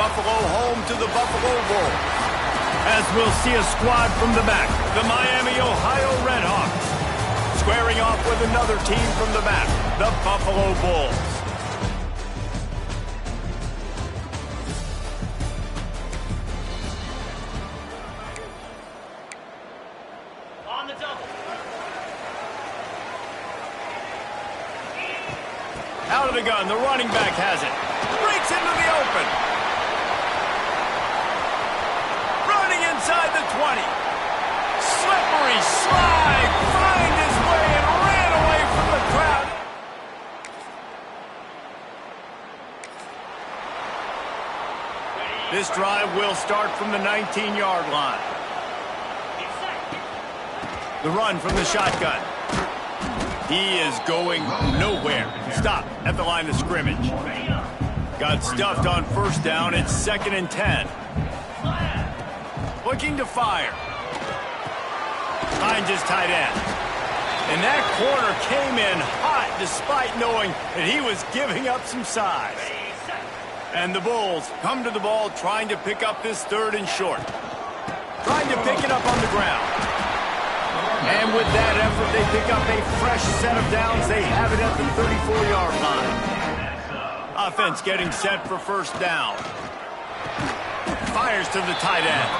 Buffalo home to the Buffalo Bulls. As we'll see a squad from the back, the Miami, Ohio Redhawks. Squaring off with another team from the back, the Buffalo Bulls. On the double. Out of the gun, the running back has it. Breaks into the open. Running inside the 20. Slippery slide. Find his way and ran away from the crowd. This drive will start from the 19-yard line. The run from the shotgun. He is going nowhere. Stop at the line of scrimmage. Got stuffed on first down. It's 2nd and 10. Looking to fire. Finds his tight end. And that corner came in hot despite knowing that he was giving up some size. And the Bulls come to the ball trying to pick up this 3rd and short. Trying to pick it up on the ground. And with that effort, they pick up a fresh set of downs. They have it at the 34-yard line. Offense getting set for first down. Fires to the tight end.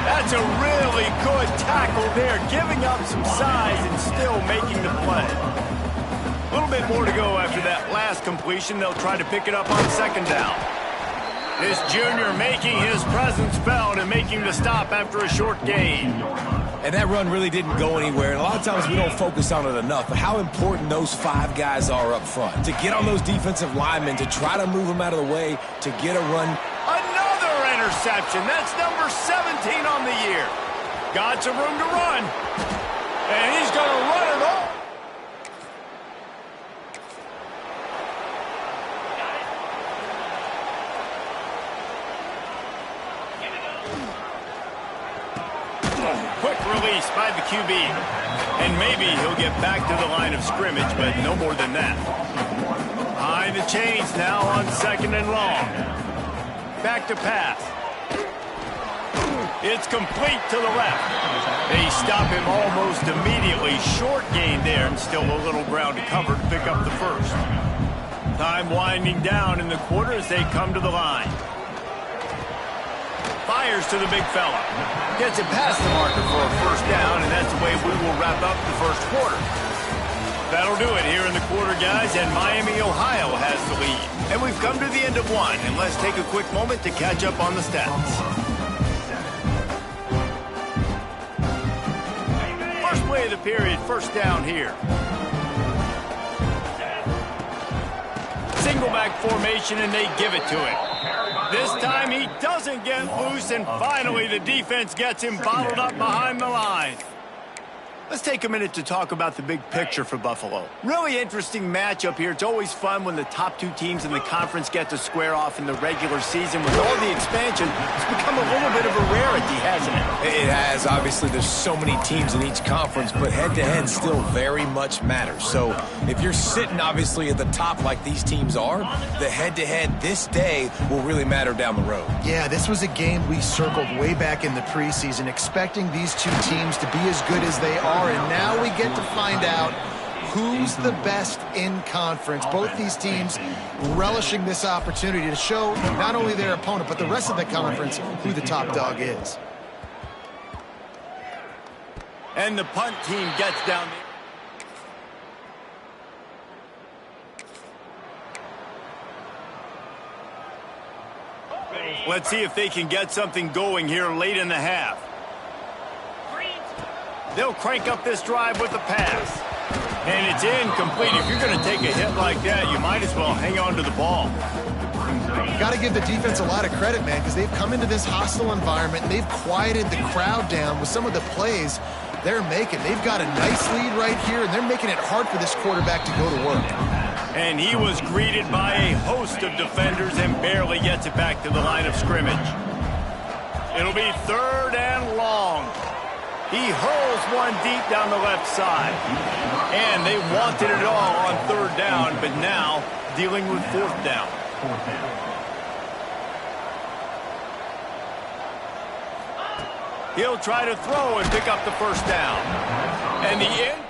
That's a really good tackle there, giving up some size and still making the play. A little bit more to go after that last completion. They'll try to pick it up on 2nd down. This junior making his presence felt and making the stop after a short gain. And that run really didn't go anywhere. And a lot of times we don't focus on it enough, but how important those 5 guys are up front. To get on those defensive linemen, to try to move them out of the way, to get a run. Another interception. That's number 17 on the year. Got some room to run. And he's going to run it all. Quick release by the QB. And maybe he'll get back to the line of scrimmage, but no more than that. Behind the chains now on 2nd and long. Back to pass. It's complete to the left. They stop him almost immediately. Short gain there and still a little ground to cover to pick up the first. Time winding down in the quarter as they come to the line. Fires to the big fella. Gets it past the marker for a first down, and that's the way we will wrap up the first quarter. That'll do it here in the quarter, guys, and Miami, Ohio has the lead. And we've come to the end of one, and let's take a quick moment to catch up on the stats. First play of the period, first down here. Single back formation, and they give it to him. This time he doesn't get loose, and finally the defense gets him bottled up behind the line. Let's take a minute to talk about the big picture for Buffalo. Really interesting matchup here. It's always fun when the top 2 teams in the conference get to square off in the regular season. With all the expansion, it's become a little bit of a rarity, hasn't it? It has. Obviously, there's so many teams in each conference, but head-to-head still very much matters. So if you're sitting, obviously, at the top like these teams are, the head-to-head this day will really matter down the road. Yeah, this was a game we circled way back in the preseason, expecting these 2 teams to be as good as they are. And now we get to find out who's the best in conference. Both these teams relishing this opportunity to show not only their opponent, but the rest of the conference who the top dog is. And the punt team gets down there. Let's see if they can get something going here late in the half. They'll crank up this drive with the pass. And it's incomplete. If you're going to take a hit like that, you might as well hang on to the ball. Got to give the defense a lot of credit, man, because they've come into this hostile environment, and they've quieted the crowd down with some of the plays they're making. They've got a nice lead right here, and they're making it hard for this quarterback to go to work. And he was greeted by a host of defenders and barely gets it back to the line of scrimmage. It'll be 3rd and long. He hurls one deep down the left side. And they wanted it all on 3rd down, but now dealing with 4th down. He'll try to throw and pick up the first down. And the end.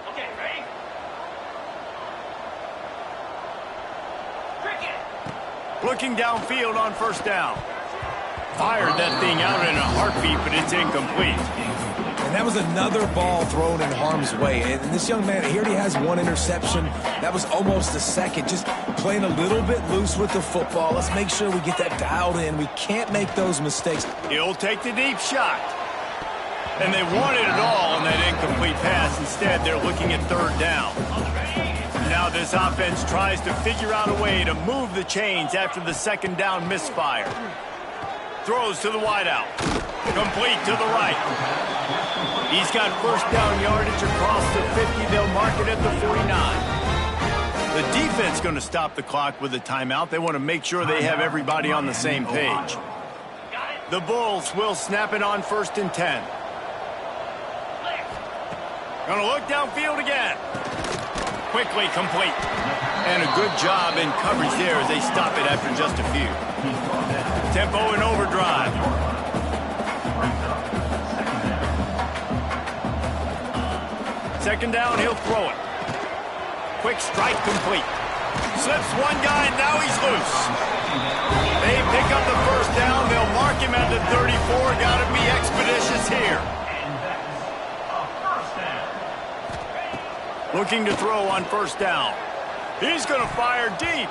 Okay, ready? Cricket. Looking downfield on first down. Fired that thing out in a heartbeat, but it's incomplete. And that was another ball thrown in harm's way. And this young man, he already has one interception. That was almost a second. Just playing a little bit loose with the football. Let's make sure we get that dialed in. We can't make those mistakes. He'll take the deep shot. And they wanted it all on that incomplete pass. Instead, they're looking at third down. Now this offense tries to figure out a way to move the chains after the second down misfire. Throws to the wideout. Complete to the right. He's got first down yardage across the 50. They'll mark it at the 49. The defense going to stop the clock with a timeout. They want to make sure they have everybody on the same page. The Bulls will snap it on 1st and 10. Going to look downfield again. Quickly complete. And a good job in coverage there as they stop it after just a few. Tempo and overdrive. Second down, he'll throw it. Quick strike complete. Slips one guy, and now he's loose. They pick up the first down. They'll mark him at the 34. Got to be expeditious here. Looking to throw on first down. He's going to fire deep.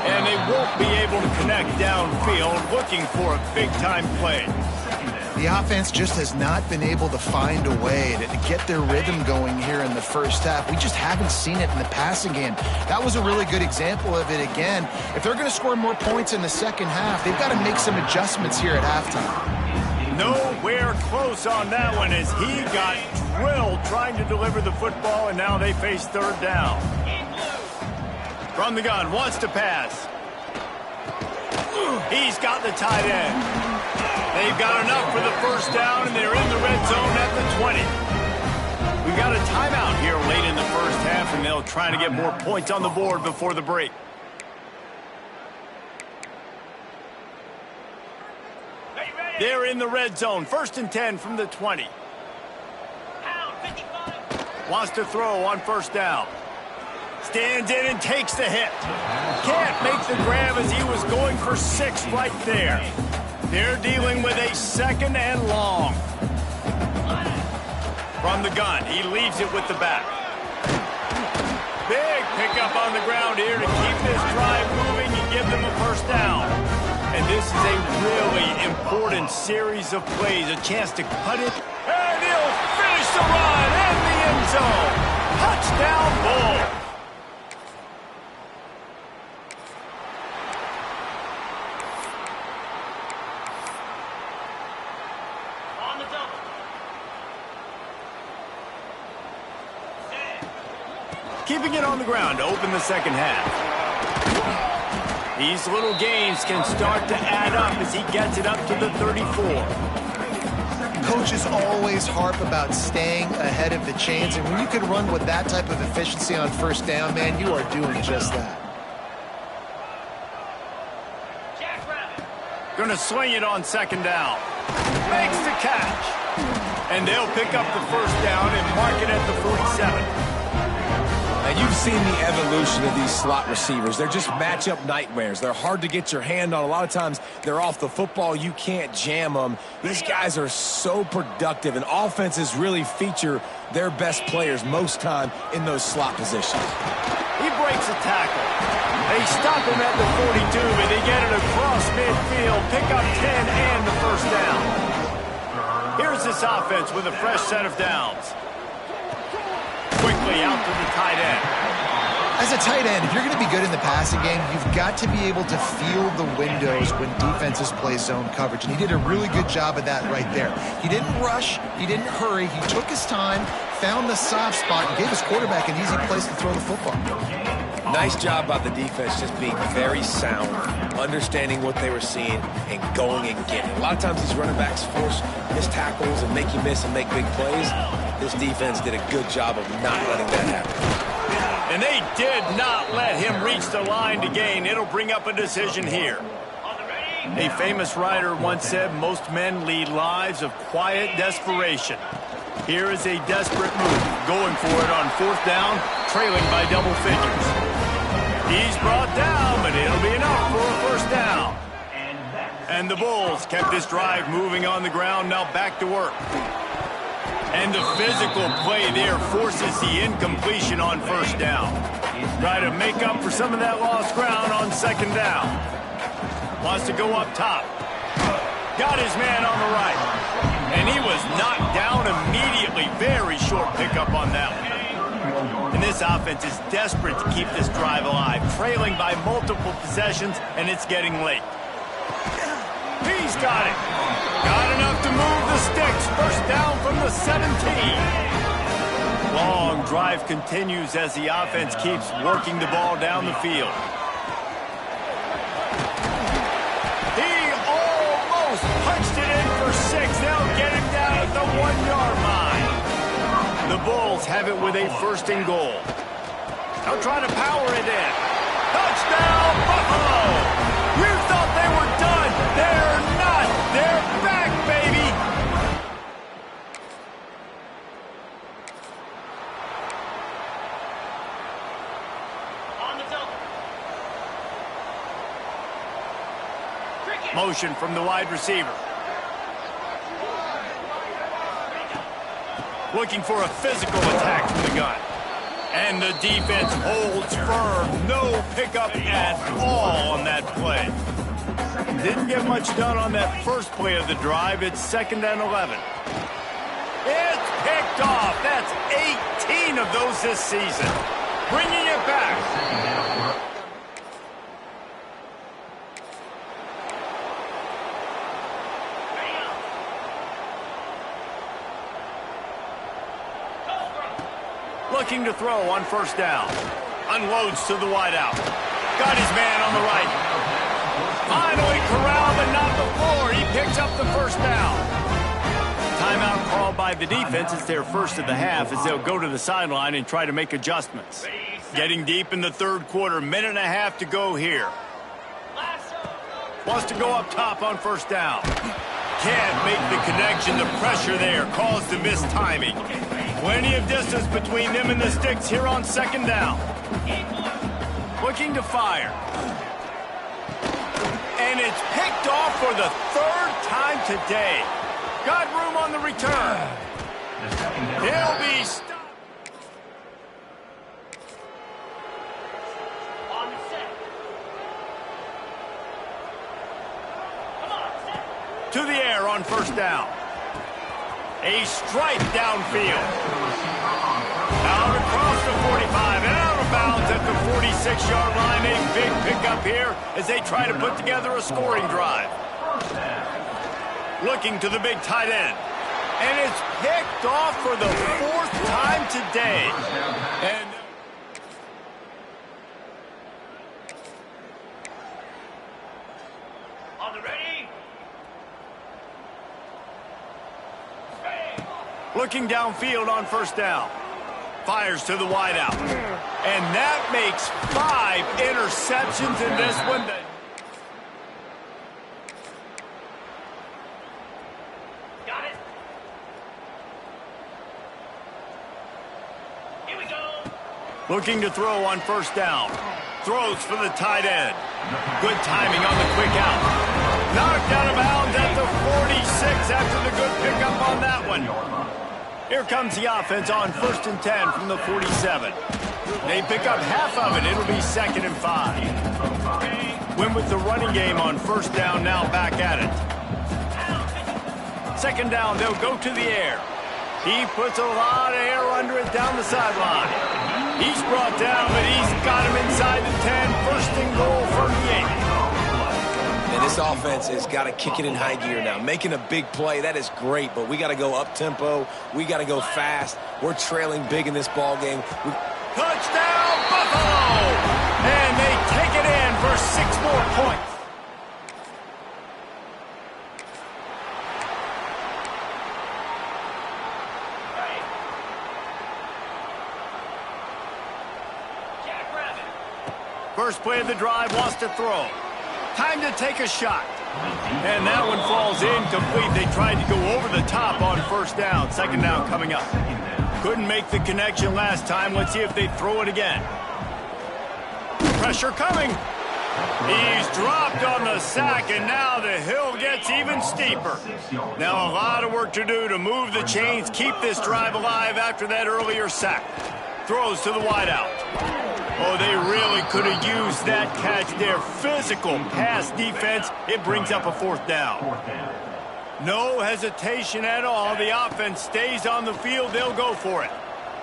And they won't be able to connect downfield, looking for a big-time play. The offense just has not been able to find a way to get their rhythm going here in the first half. We just haven't seen it in the passing game. That was a really good example of it again. If they're going to score more points in the second half, they've got to make some adjustments here at halftime. Nowhere close on that one as he got drilled trying to deliver the football, and now they face third down. From the gun, wants to pass. He's got the tight end. They've got enough for the first down, and they're in the red zone at the 20. We've got a timeout here late in the first half, and they'll try to get more points on the board before the break. They're in the red zone. 1st and 10 from the 20. Wants to throw on first down. Stands in and takes the hit. Can't make the grab as he was going for 6 right there. They're dealing with a second and long. From the gun, he leaves it with the back. Big pickup on the ground here to keep this drive moving and give them a first down. And this is a really important series of plays, a chance to cut it. And he'll finish the run in the end zone. Touchdown, Bull. Keeping it on the ground to open the second half. These little gains can start to add up as he gets it up to the 34. Coaches always harp about staying ahead of the chains, and when you can run with that type of efficiency on first down, man, you are doing just that. Going to swing it on second down. Makes the catch. And they'll pick up the first down and mark it at the 47. And you've seen the evolution of these slot receivers. They're just matchup nightmares. They're hard to get your hand on. A lot of times they're off the football. You can't jam them. These guys are so productive, and offenses really feature their best players most time in those slot positions. He breaks a tackle. They stop him at the 42, but they get it across midfield. Pick up 10 and the first down. Here's this offense with a fresh set of downs. Quickly out to the tight end. As a tight end, if you're going to be good in the passing game, you've got to be able to feel the windows when defenses play zone coverage. And he did a really good job of that right there. He didn't rush. He didn't hurry. He took his time, found the soft spot, and gave his quarterback an easy place to throw the football. Nice job by the defense just being very sound, understanding what they were seeing, and going and getting it. A lot of times these running backs force missed tackles and make you miss and make big plays. This defense did a good job of not letting that happen. And they did not let him reach the line to gain. It'll bring up a decision here. A famous writer once said, most men lead lives of quiet desperation. Here is a desperate move, going for it on 4th down, trailing by double figures. He's brought down, but it'll be enough for a 1st down. And the Bulls kept this drive moving on the ground, now back to work. And the physical play there forces the incompletion on 1st down. Try to make up for some of that lost ground on 2nd down. Wants to go up top. Got his man on the right. And he was knocked down immediately. Very short pickup on that one. And this offense is desperate to keep this drive alive. Trailing by multiple possessions, and it's getting late. He's got it. Got enough to move the sticks. 1st down from the 17. Long drive continues as the offense keeps working the ball down the field. Punched it in for 6. They'll get him down at the 1-yard line. The Bulls have it with a 1st and goal. They'll try to power it in. Touchdown, Buffalo! You thought they were done. They're not. They're back, baby. On the double. Motion from the wide receiver. Looking for a physical attack from the gun. And the defense holds firm. No pickup at all on that play. Didn't get much done on that first play of the drive. It's 2nd and 11. It's picked off. That's 18 of those this season. Bringing it back. Looking to throw on 1st down. Unloads to the wideout. Got his man on the right. Finally corralled, but not before. He picks up the 1st down. Timeout called by the defense. It's their 1st of the half as they'll go to the sideline and try to make adjustments. Getting deep in the 3rd quarter. Minute and a half to go here. Wants to go up top on 1st down. Can't make the connection. The pressure there caused the missed timing. Plenty of distance between them and the sticks here on 2nd down. Looking to fire. And it's picked off for the 3rd time today. Got room on the return. He'll be stopped. On the set. Come on, set. To the air on 1st down. A strike downfield. Out across the 45 and out of bounds at the 46-yard line. A big pickup here as they try to put together a scoring drive. Looking to the big tight end. And it's picked off for the 4th time today. And On the ready. looking downfield on 1st down. Fires to the wideout. And that makes 5 interceptions in this one. Got it. Here we go. Looking to throw on 1st down. Throws for the tight end. Good timing on the quick out. Knocked out of bounds at the 46 after the good pickup on that one. Here comes the offense on 1st and 10 from the 47. They pick up half of it. It'll be 2nd and 5. Win with the running game on 1st down, now back at it. 2nd down, they'll go to the air. He puts a lot of air under it down the sideline. He's brought down, but he's got him inside the 10. 1st and goal from the 8. And this offense has got to kick it in high gear now. Making a big play, that is great, but we got to go up-tempo. We got to go fast. We're trailing big in this ball game. Touchdown, Buffalo! And they take it in for 6 more points. First play of the drive, wants to throw. Time to take a shot. And that one falls incomplete. They tried to go over the top on first down. Second down coming up. Couldn't make the connection last time. Let's see if they throw it again. Pressure coming. He's dropped on the sack, and now the hill gets even steeper. Now a lot of work to do to move the chains, keep this drive alive after that earlier sack. Throws to the wideout. Oh, they really could have used that catch there. Physical pass defense. It brings up a fourth down. No hesitation at all. The offense stays on the field. They'll go for it.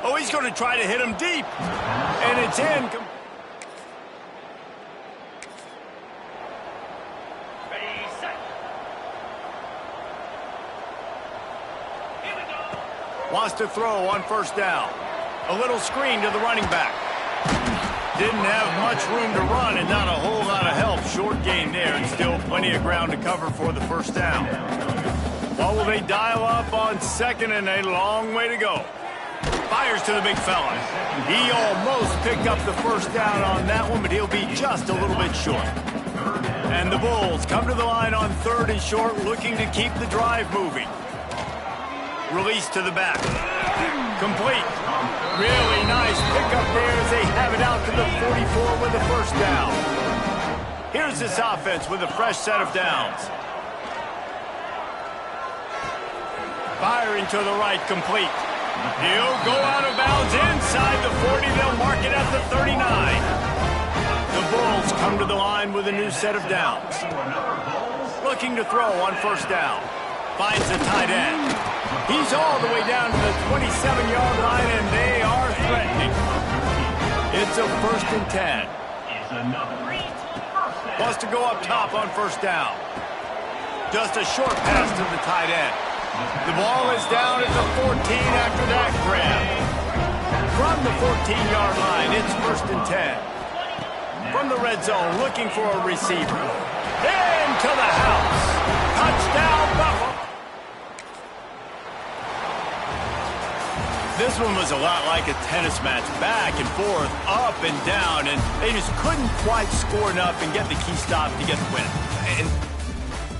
Oh, he's going to try to hit him deep. And it's in. Ready, set. Here we go. Wants to throw on first down. A little screen to the running back. Didn't have much room to run and not a whole lot of help. Short gain there and still plenty of ground to cover for the first down. Well, will they dial up on second and a long way to go? Fires to the big fella. He almost picked up the first down on that one, but he'll be just a little bit short. And the Bulls come to the line on third and short, looking to keep the drive moving. Release to the back. Complete. Really nice pickup there as they have it out to the 44 with the first down. Here's this offense with a fresh set of downs. Firing to the right, complete. He'll go out of bounds inside the 40. They'll mark it at the 39. The Bulls come to the line with a new set of downs. Looking to throw on first down. Finds the tight end. He's all the way down to the 27-yard line, and they are threatening. It's a 1st and 10. Wants to go up top on first down. Just a short pass to the tight end. The ball is down at the 14 after that grab. From the 14-yard line, it's 1st and 10. From the red zone, looking for a receiver. Into the house. Touchdown, Buffalo. This one was a lot like a tennis match, back and forth, up and down, and they just couldn't quite score enough and get the key stop to get the win. And